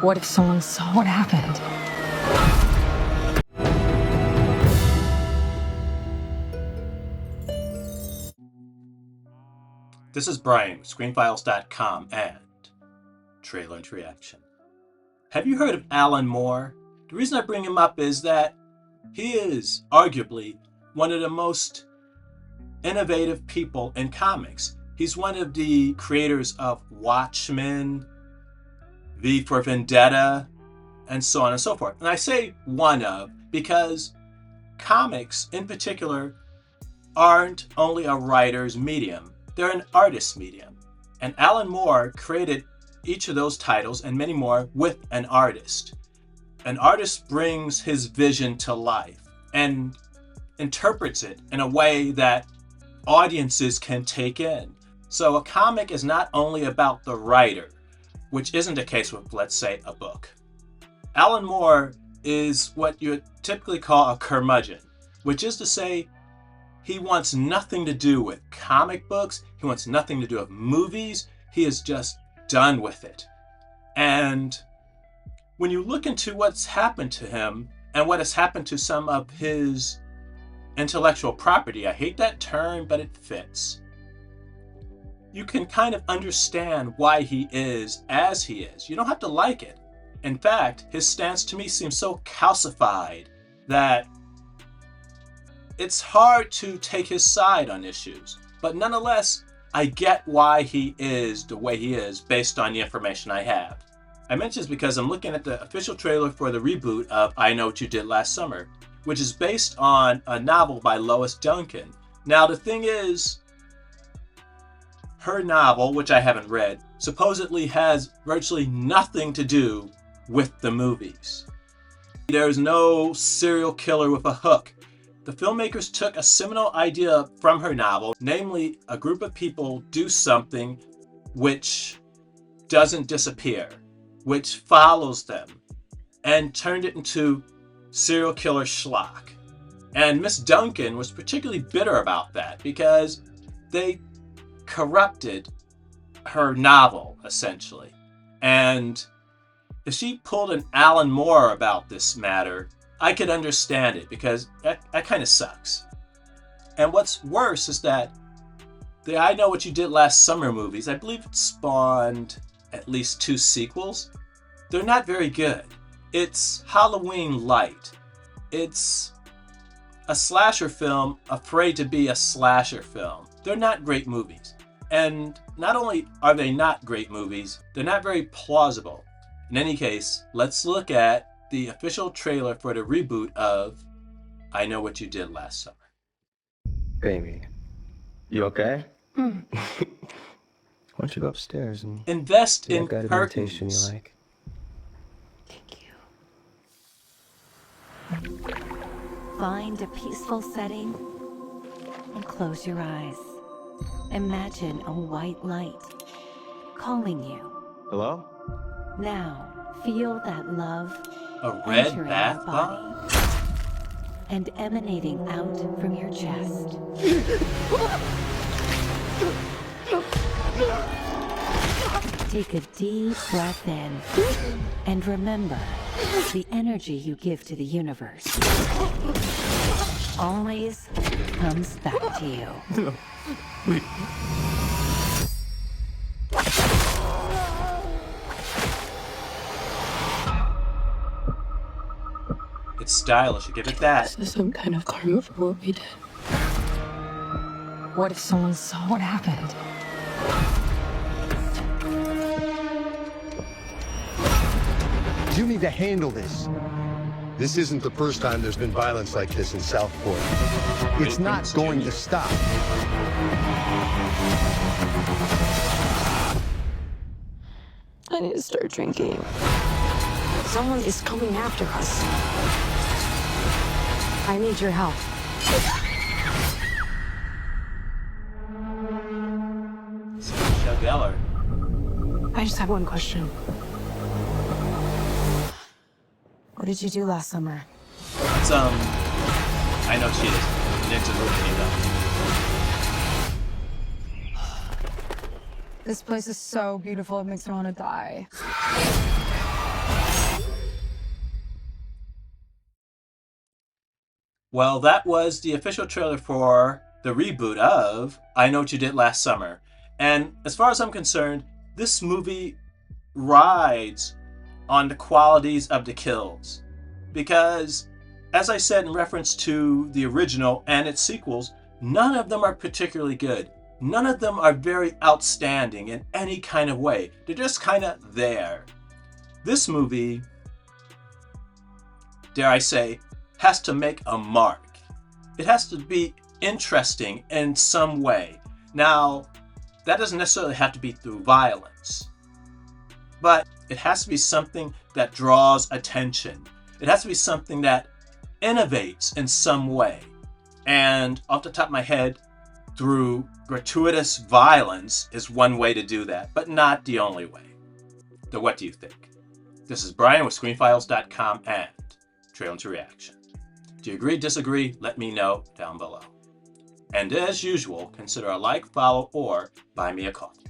What if someone saw what happened? This is Brian with ScreenFiles.com and Trailer Reaction. Have you heard of Alan Moore? The reason I bring him up is that he is arguably one of the most innovative people in comics. He's one of the creators of Watchmen, V for Vendetta, and so on and so forth. And I say one of because comics in particular aren't only a writer's medium, they're an artist's medium. And Alan Moore created each of those titles and many more with an artist. An artist brings his vision to life and interprets it in a way that audiences can take in. So a comic is not only about the writer, which isn't the case with, let's say, a book. Alan Moore is what you typically call a curmudgeon, which is to say he wants nothing to do with comic books, he wants nothing to do with movies, he is just done with it. And when you look into what's happened to him and what has happened to some of his intellectual property, I hate that term, but it fits. You can kind of understand why he is as he is. You don't have to like it. In fact, his stance to me seems so calcified that it's hard to take his side on issues. But nonetheless, I get why he is the way he is based on the information I have. I mention this because I'm looking at the official trailer for the reboot of I Know What You Did Last Summer, which is based on a novel by Lois Duncan. Now, the thing is, her novel, which I haven't read, supposedly has virtually nothing to do with the movies. There's no serial killer with a hook. The filmmakers took a seminal idea from her novel, namely a group of people do something which doesn't disappear, which follows them, and turned it into serial killer schlock. And Miss Duncan was particularly bitter about that because they corrupted her novel, essentially. And if she pulled an Alan Moore about this matter, I could understand it because that kind of sucks. And what's worse is that the I Know What You Did Last Summer movies, I believe it spawned at least 2 sequels. They're not very good. It's Halloween light. It's a slasher film afraid to be a slasher film. They're not great movies. And not only are they not great movies, they're not very plausible. In any case, let's look at the official trailer for the reboot of I Know What You Did Last Summer. Baby, you okay? Why don't you go upstairs and invest do in that guided meditation you curtains. like? Thank you. Find a peaceful setting and close your eyes. Imagine a white light calling you. Hello? Now, feel that love A red entering bath your bomb? body and emanating out from your chest. Take a deep breath in and remember the energy you give to the universe always comes back to you. No. Wait. It's stylish, you give it that. This is some kind of karma for what we did. What if someone saw what happened? You need to handle this. This isn't the first time there's been violence like this in Southport. It's not going to stop. I need to start drinking. Someone is coming after us. I need your help. Michelle Gellar. I just have one question. What did you do last summer? It's, I know she is. Ninja movie, This place is so beautiful, it makes me want to die. Well, that was the official trailer for the reboot of I Know What You Did Last Summer. And as far as I'm concerned, this movie rides on the qualities of the kills. Because, as I said in reference to the original and its sequels, none of them are particularly good. None of them are very outstanding in any kind of way. They're just kind of there. This movie, dare I say, has to make a mark. It has to be interesting in some way. Now, that doesn't necessarily have to be through violence, but it has to be something that draws attention. It has to be something that innovates in some way. And off the top of my head, through gratuitous violence is one way to do that, but not the only way. So what do you think? This is Brian with ScreenFiles.com and Trailer to Reaction. Do you agree, disagree? Let me know down below. And as usual, consider a like, follow, or buy me a coffee.